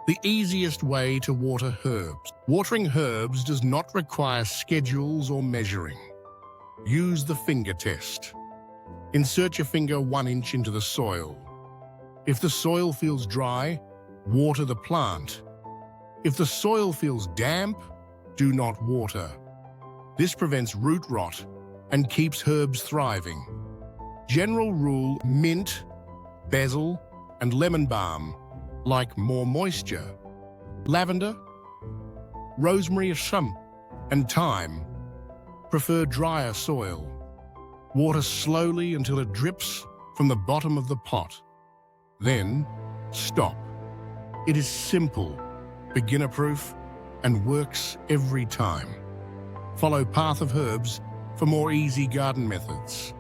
The easiest way to water herbs. Watering herbs does not require schedules or measuring. Use the finger test. Insert your finger 1 inch into the soil. If the soil feels dry, water the plant. If the soil feels damp, do not water. This prevents root rot and keeps herbs thriving. General rule: mint, basil, and lemon balm like more moisture. Lavender, rosemary, and thyme prefer drier soil. Water slowly until it drips from the bottom of the pot. Then stop. It is simple, beginner-proof, and works every time. Follow Path of Herbs for more easy garden methods.